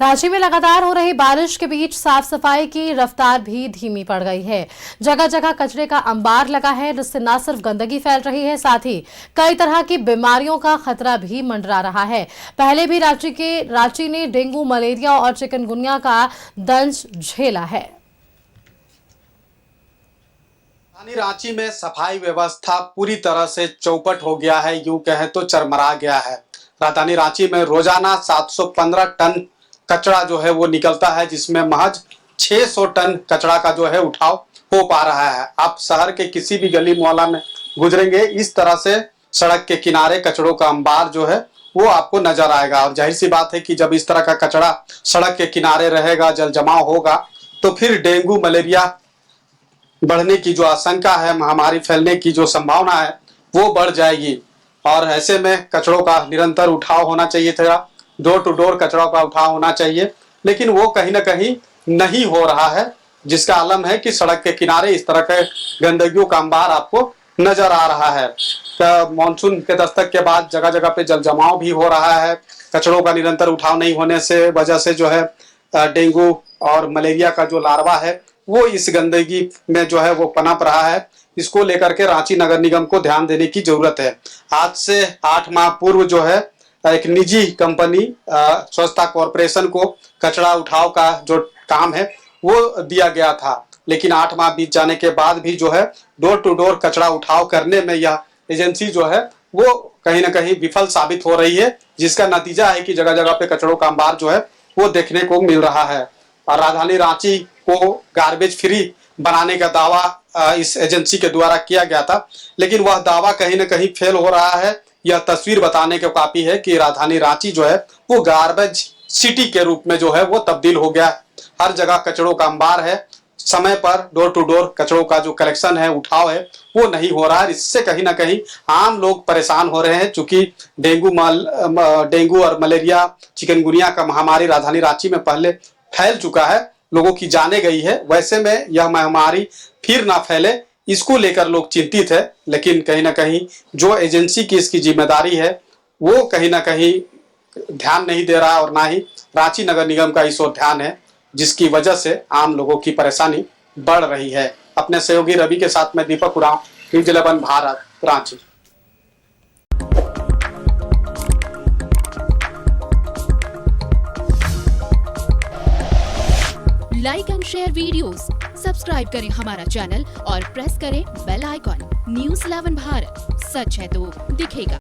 रांची में लगातार हो रही बारिश के बीच साफ सफाई की रफ्तार भी धीमी पड़ गई है। जगह जगह कचरे का अंबार लगा है, जिससे न सिर्फ गंदगी फैल रही है, साथ ही कई तरह की बीमारियों का खतरा भी मंडरा रहा है। पहले भी रांची ने डेंगू, मलेरिया और चिकनगुनिया का दंश झेला है। रांची में सफाई व्यवस्था पूरी तरह से चौपट हो गया है, यूं कहें तो चरमरा गया है। राजधानी रांची में रोजाना 715 टन कचरा जो है वो निकलता है, जिसमें महज 600 टन कचरा का जो है उठाव हो पा रहा है। आप शहर के किसी भी गली मोहल्ला में गुजरेंगे, इस तरह से सड़क के किनारे कचड़ों का अंबार जो है वो आपको नजर आएगा। और जाहिर सी बात है कि जब इस तरह का कचरा सड़क के किनारे रहेगा, जल जमाव होगा, तो फिर डेंगू, मलेरिया बढ़ने की जो आशंका है, महामारी फैलने की जो संभावना है वो बढ़ जाएगी। और ऐसे में कचड़ों का निरंतर उठाव होना चाहिए था, डोर टू डोर कचड़ों का उठाव होना चाहिए, लेकिन वो कहीं ना कहीं नहीं हो रहा है, जिसका आलम है कि सड़क के किनारे इस तरह के गंदगियों का अंबार आपको नजर आ रहा है। मानसून के दस्तक के बाद जगह जगह पे जल जमाव भी हो रहा है। कचड़ों का निरंतर उठाव नहीं होने से वजह से जो है डेंगू और मलेरिया का जो लार्वा है वो इस गंदगी में जो है वो पनप रहा है। इसको लेकर के रांची नगर निगम को ध्यान देने की जरूरत है। आज से 8 माह पूर्व जो है एक निजी कंपनी स्वच्छता कॉरपोरेशन को कचरा उठाव का जो काम है वो दिया गया था, लेकिन 8 माह बीत जाने के बाद भी जो है डोर टू डोर कचरा उठाव करने में यह एजेंसी जो है वो कहीं ना कहीं विफल साबित हो रही है, जिसका नतीजा है कि जगह जगह पे कचड़ों का अंबार जो है वो देखने को मिल रहा है। और राजधानी रांची को गार्बेज फ्री बनाने का दावा इस एजेंसी के द्वारा किया गया था, लेकिन वह दावा कहीं ना कहीं फेल हो रहा है। यह तस्वीर बताने के काफी है कि राजधानी रांची जो है वो गार्बेज सिटी के रूप में जो है वो तब्दील हो गया है। हर जगह कचड़ों का अंबार है, समय पर डोर टू डोर कचड़ों का जो कलेक्शन है, उठाव है, वो नहीं हो रहा है। इससे कहीं ना कहीं आम लोग परेशान हो रहे हैं, चूंकि डेंगू और मलेरिया, चिकनगुनिया का महामारी राजधानी रांची में पहले फैल चुका है, लोगों की जाने गई है। वैसे में यह महामारी फिर ना फैले, इसको लेकर लोग चिंतित है। लेकिन कहीं ना कहीं जो एजेंसी की इसकी जिम्मेदारी है वो कहीं ना कहीं ध्यान नहीं दे रहा, और ना ही रांची नगर निगम का इस ओर ध्यान है, जिसकी वजह से आम लोगों की परेशानी बढ़ रही है। अपने सहयोगी रवि के साथ में Deepak Oraon, news 11 Bharat, Ranchi. Like and share videos, subscribe करें हमारा चैनल और प्रेस करें बेल आइकॉन। न्यूज़ 11 भारत, सच है तो दिखेगा।